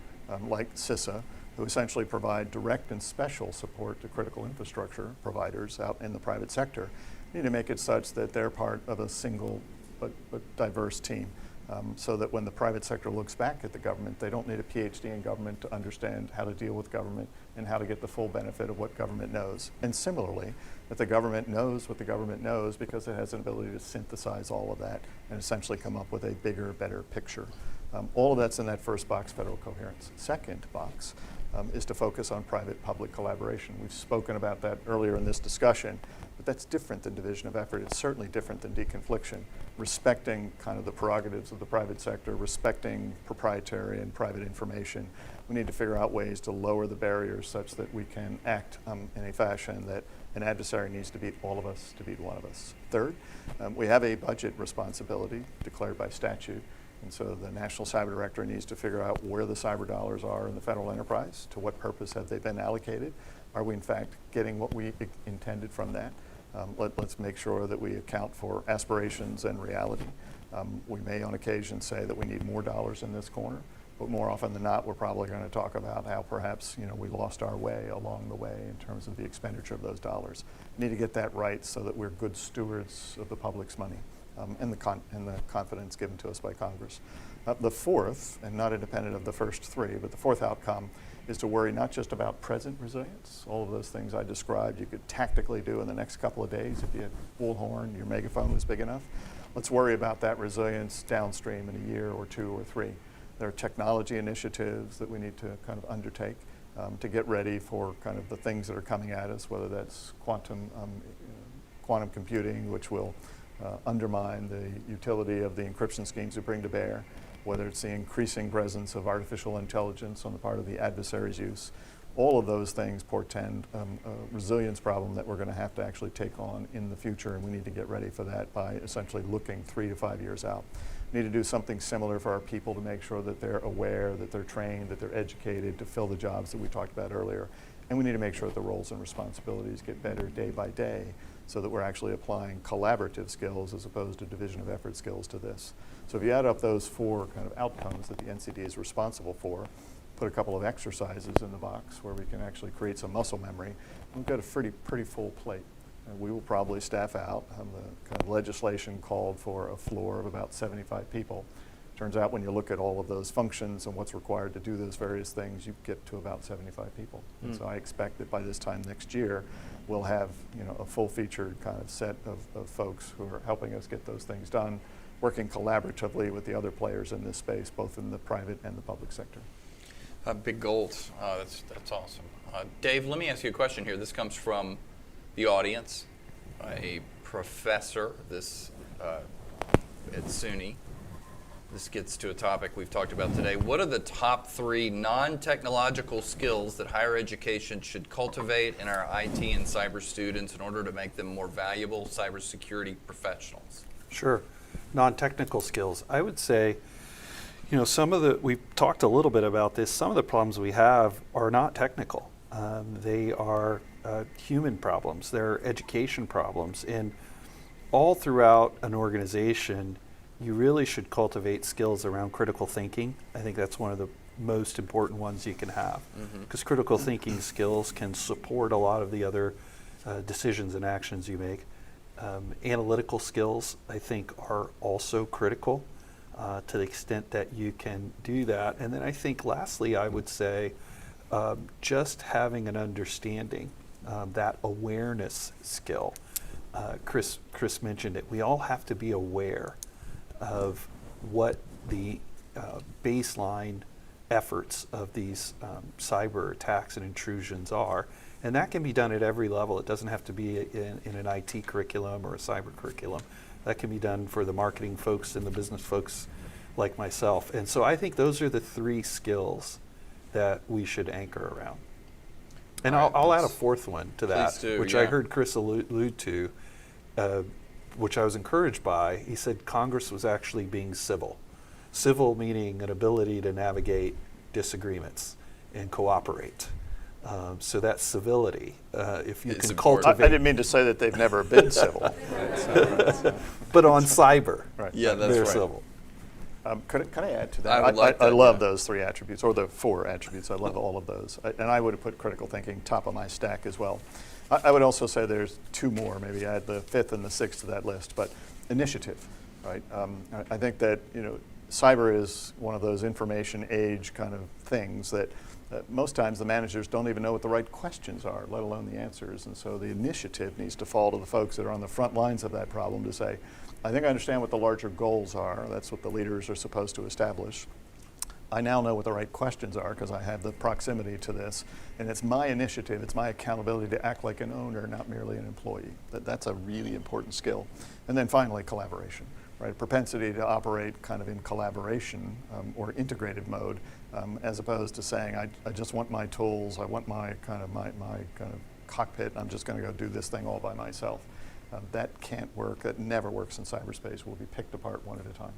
like CISA, who essentially provide direct and special support to critical infrastructure providers out in the private sector. We need to make it such that they're part of a single but diverse team, so that when the private sector looks back at the government, they don't need a PhD in government to understand how to deal with government and how to get the full benefit of what government knows. And similarly, that the government knows what the government knows because it has an ability to synthesize all of that and essentially come up with a bigger, better picture. All of that's in that first box, federal coherence. Second box is to focus on private-public collaboration. We've spoken about that earlier in this discussion, but that's different than division of effort. It's certainly different than deconfliction. Respecting kind of the prerogatives of the private sector, respecting proprietary and private information. We need to figure out ways to lower the barriers such that we can act in a fashion that an adversary needs to beat all of us to beat one of us. Third, we have a budget responsibility declared by statute. And so the National Cyber Director needs to figure out where the cyber dollars are in the federal enterprise, to what purpose have they been allocated, are we in fact getting what we intended from that? Let's make sure that we account for aspirations and reality. We may on occasion say that we need more dollars in this corner, but more often than not, we're probably going to talk about how perhaps we lost our way along the way in terms of the expenditure of those dollars. We need to get that right so that we're good stewards of the public's money. And the confidence given to us by Congress. The fourth, and not independent of the first 3, but the fourth outcome is to worry not just about present resilience, all of those things I described you could tactically do in the next couple of days if you had bullhorn, your megaphone was big enough. Let's worry about that resilience downstream in a year or 2 or 3. There are technology initiatives that we need to kind of undertake to get ready for kind of the things that are coming at us, whether that's quantum computing, which will undermine the utility of the encryption schemes we bring to bear, whether it's the increasing presence of artificial intelligence on the part of the adversary's use. All of those things portend a resilience problem that we're going to have to actually take on in the future, and we need to get ready for that by essentially looking 3 to 5 years out. We need to do something similar for our people to make sure that they're aware, that they're trained, that they're educated to fill the jobs that we talked about earlier. And we need to make sure that the roles and responsibilities get better day by day, so that we're actually applying collaborative skills as opposed to division of effort skills to this. So if you add up those 4 kind of outcomes that the NCD is responsible for, put a couple of exercises in the box where we can actually create some muscle memory, we've got a pretty full plate. And we will probably staff out. The kind of legislation called for a floor of about 75 people. Turns out when you look at all of those functions and what's required to do those various things, you get to about 75 people. And so I expect that by this time next year, we'll have a full-featured kind of set of folks who are helping us get those things done, working collaboratively with the other players in this space, both in the private and the public sector. Big goals. That's awesome. Dave, let me ask you a question here. This comes from the audience, a professor at SUNY. This gets to a topic we've talked about today. What are the top 3 non-technological skills that higher education should cultivate in our IT and cyber students in order to make them more valuable cybersecurity professionals? Sure. Non-technical skills. I would say, we've talked a little bit about this. Some of the problems we have are not technical. They are human problems, there are education problems, and all throughout an organization, you really should cultivate skills around critical thinking. I think that's one of the most important ones you can have, because critical thinking skills can support a lot of the other decisions and actions you make. Analytical skills, I think, are also critical to the extent that you can do that. And then I think lastly, I would say just having an understanding, that awareness skill. Chris mentioned it. We all have to be aware of what the baseline efforts of these cyber attacks and intrusions are. And that can be done at every level. It doesn't have to be in an IT curriculum or a cyber curriculum. That can be done for the marketing folks and the business folks like myself. And so I think those are the 3 skills that we should anchor around. And I'll add a 4th one to that, which I heard Chris allude to, which I was encouraged by. He said Congress was actually being civil. Civil meaning an ability to navigate disagreements and cooperate. So that civility, if you can cultivate. I didn't mean to say that they've never been civil. But on cyber, right. Yeah, that's they're right. civil. Can I add to that? I love those 3 attributes, or the 4 attributes. I love all of those. And I would have put critical thinking top of my stack as well. I would also say there's 2 more, maybe add the 5th and the 6th to that list, but initiative, right? I think that, cyber is one of those information age kind of things that most times the managers don't even know what the right questions are, let alone the answers. And so the initiative needs to fall to the folks that are on the front lines of that problem to say, I think I understand what the larger goals are. That's what the leaders are supposed to establish. I now know what the right questions are because I have the proximity to this. And it's my initiative, it's my accountability to act like an owner, not merely an employee. That's a really important skill. And then finally, collaboration. Right, propensity to operate kind of in collaboration or integrated mode, as opposed to saying, I just want my tools, I want my kind of cockpit, I'm just going to go do this thing all by myself. That can't work. That never works in cyberspace. We'll be picked apart one at a time.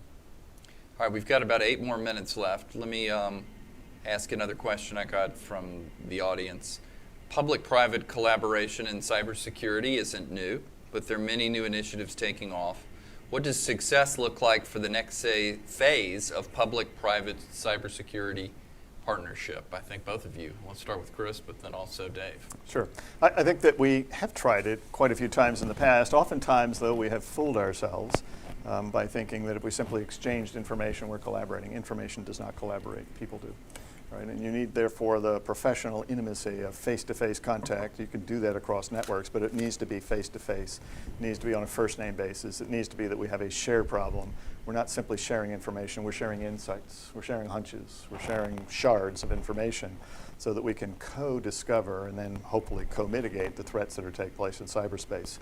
All right, we've got about 8 more minutes left. Let me ask another question I got from the audience. Public-private collaboration in cybersecurity isn't new, but there are many new initiatives taking off. What does success look like for the next phase of public-private cybersecurity partnership? I think both of you. Let's start with Chris, but then also Dave. Sure. I think that we have tried it quite a few times in the past. Oftentimes, though, we have fooled ourselves by thinking that if we simply exchanged information, we're collaborating. Information does not collaborate. People do. Right? And you need, therefore, the professional intimacy of face-to-face contact. You can do that across networks, but it needs to be face-to-face. It needs to be on a first-name basis. It needs to be that we have a shared problem. We're not simply sharing information. We're sharing insights. We're sharing hunches. We're sharing shards of information so that we can co-discover and then hopefully co-mitigate the threats that are taking place in cyberspace.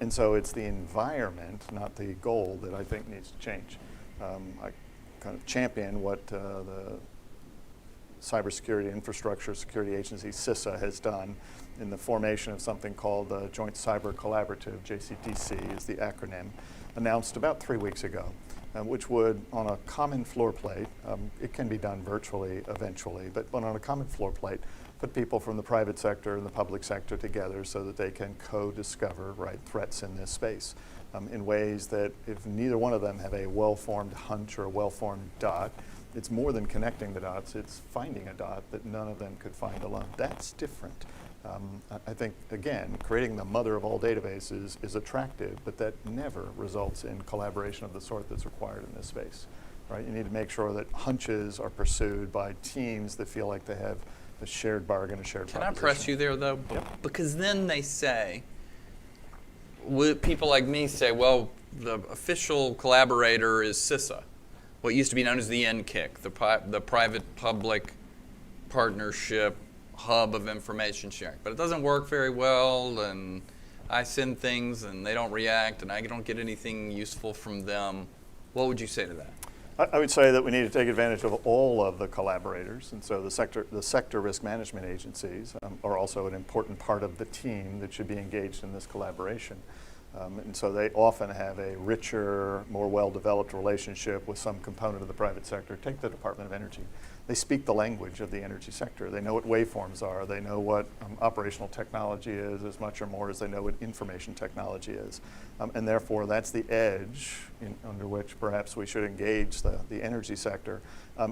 And so it's the environment, not the goal, that I think needs to change. I kind of champion what the Cybersecurity Infrastructure Security Agency, CISA, has done in the formation of something called the Joint Cyber Collaborative, JCTC is the acronym, announced about 3 weeks ago, which would, on a common floor plate, it can be done virtually eventually, but on a common floor plate, put people from the private sector and the public sector together so that they can co-discover threats in this space in ways that if neither one of them have a well-formed hunch or a well-formed dot, it's more than connecting the dots, it's finding a dot that none of them could find alone. That's different. I think, again, creating the mother of all databases is attractive, but that never results in collaboration of the sort that's required in this space. Right? You need to make sure that hunches are pursued by teams that feel like they have a shared bargain, a shared proposition. Can I press you there, though? Yep. Because then they say, people like me say, well, the official collaborator is CISA. What used to be known as the NCIC, the private-public partnership hub of information sharing. But it doesn't work very well, and I send things, and they don't react, and I don't get anything useful from them. What would you say to that? I would say that we need to take advantage of all of the collaborators, and so the sector risk management agencies are also an important part of the team that should be engaged in this collaboration. And so they often have a richer, more well-developed relationship with some component of the private sector. Take the Department of Energy. they speak the language of the energy sector. They know what waveforms are. They know what operational technology is as much or more as they know what information technology is. And therefore, that's the edge under which perhaps we should engage the energy sector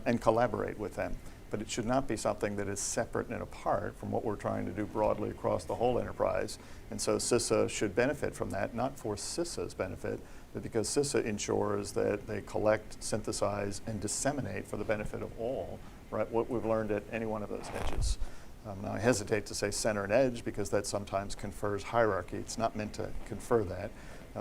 and collaborate with them. But it should not be something that is separate and apart from what we're trying to do broadly across the whole enterprise. And so CISA should benefit from that, not for CISA's benefit, but because CISA ensures that they collect, synthesize, and disseminate for the benefit of all, right, what we've learned at any one of those edges. Now, I hesitate to say center and edge because that sometimes confers hierarchy. It's not meant to confer that.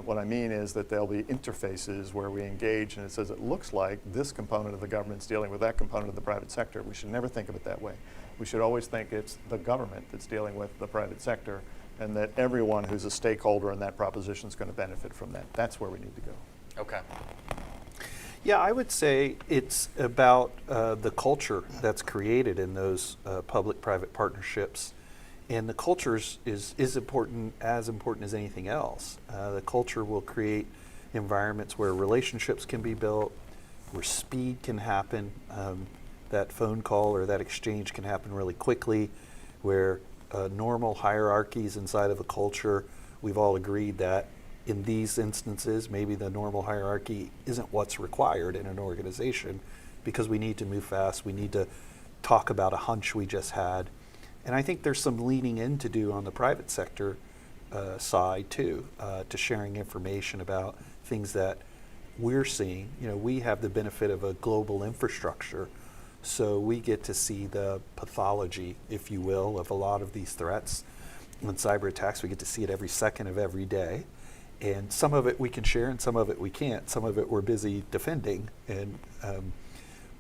What I mean is that there'll be interfaces where we engage and it says it looks like this component of the government's dealing with that component of the private sector. We should never think of it that way. We should always think it's the government that's dealing with the private sector and that everyone who's a stakeholder in that proposition is going to benefit from that. That's where we need to go. Okay. Yeah, I would say it's about the culture that's created in those public-private partnerships. And the culture is important as anything else. The culture will create environments where relationships can be built, where speed can happen, that phone call or that exchange can happen really quickly, where normal hierarchies inside of a culture, we've all agreed that in these instances, maybe the normal hierarchy isn't what's required in an organization because we need to move fast, we need to talk about a hunch we just had. And I think there's some leaning in to do on the private sector side too, to sharing information about things that we're seeing. You know, we have the benefit of a global infrastructure, so we get to see the pathology, if you will, of a lot of these threats. And cyber attacks, we get to see it every second of every day. And some of it we can share and some of it we can't. Some of it we're busy defending. And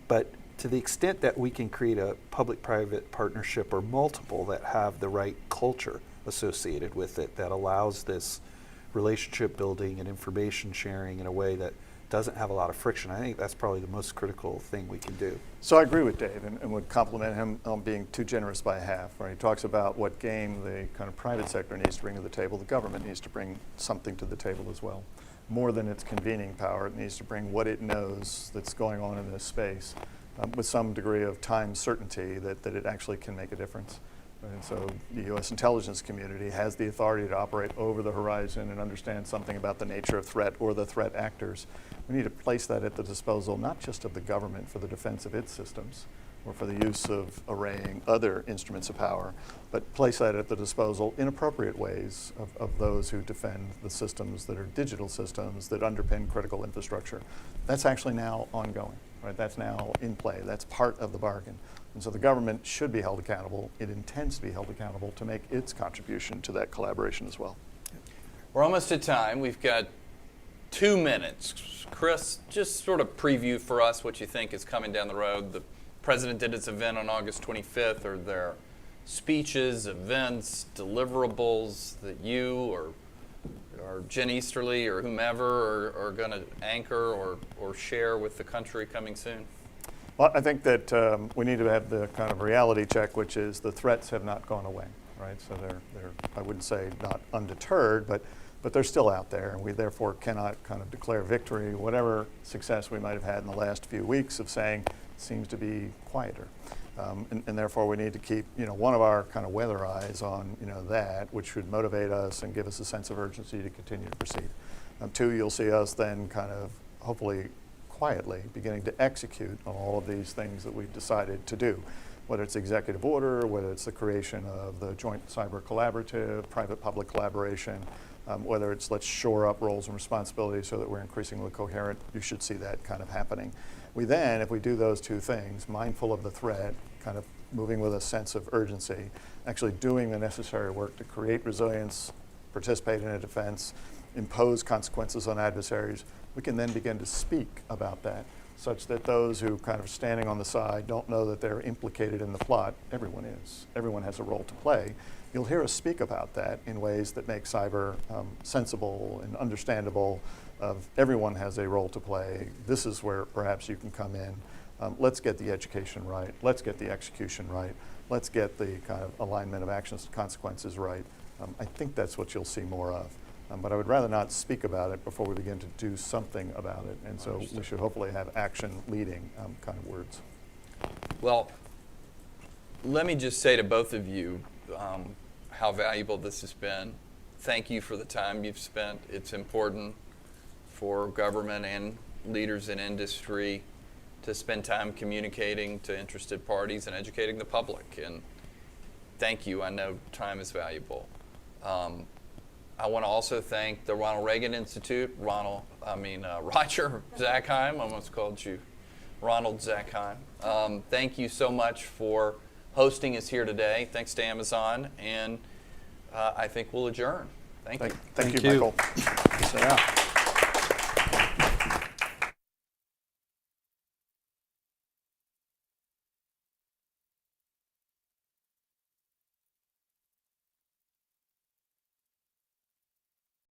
but to the extent that we can create a public-private partnership or multiple that have the right culture associated with it that allows this relationship building and information sharing in a way that doesn't have a lot of friction, I think that's probably the most critical thing we can do. So I agree with Dave and would compliment him on being too generous by half. Right? He talks about what game the kind of private sector needs to bring to the table. The government needs to bring something to the table as well. More than its convening power, it needs to bring what it knows that's going on in this space with some degree of time certainty that it actually can make a difference. And so the U.S. intelligence community has the authority to operate over the horizon and understand something about the nature of threat or the threat actors. We need to place that at the disposal not just of the government for the defense of its systems or for the use of arraying other instruments of power, but place that at the disposal in appropriate ways of those who defend the systems that are digital systems that underpin critical infrastructure. That's actually now ongoing. Right, that's now in play. That's part of the bargain. And so the government should be held accountable. It intends to be held accountable to make its contribution to that collaboration as well. We're almost at time. We've got 2 minutes. Chris, just sort of preview for us what you think is coming down the road. The president did his event on August 25th. Are there speeches, events, deliverables that you or Jen Easterly or whomever are going to anchor or share with the country coming soon? Well, I think that we need to have the kind of reality check, which is the threats have not gone away, right? So they're I wouldn't say not undeterred, but they're still out there, and we therefore cannot kind of declare victory. Whatever success we might have had in the last few weeks of saying seems to be quieter. And therefore we need to keep, one of our kind of weather eyes on, that, which should motivate us and give us a sense of urgency to continue to proceed. 2, you'll see us then kind of, hopefully quietly, beginning to execute on all of these things that we've decided to do, whether it's executive order, whether it's the creation of the Joint Cyber Collaborative, private-public collaboration, whether it's let's shore up roles and responsibilities so that we're increasingly coherent. You should see that kind of happening. We then, if we do those 2 things, mindful of the threat, kind of moving with a sense of urgency, actually doing the necessary work to create resilience, participate in a defense, impose consequences on adversaries, we can then begin to speak about that such that those who kind of standing on the side don't know that they're implicated in the plot. Everyone is. Everyone has a role to play. You'll hear us speak about that in ways that make cyber sensible and understandable. Everyone has a role to play. This is where perhaps you can come in. Let's get the education right. Let's get the execution right. Let's get the kind of alignment of actions to consequences right. I think that's what you'll see more of. But I would rather not speak about it before we begin to do something about it. And so we should hopefully have action leading kind of words. Well, let me just say to both of you how valuable this has been. Thank you for the time you've spent. It's important for government and leaders in industry to spend time communicating to interested parties and educating the public. And thank you. I know time is valuable. I want to also thank the Ronald Reagan Institute, Roger Zakheim, almost called you Ronald Zakheim. Thank you so much for hosting us here today. Thanks to Amazon, and I think we'll adjourn. Thank you. Thank you, Michael. Yeah.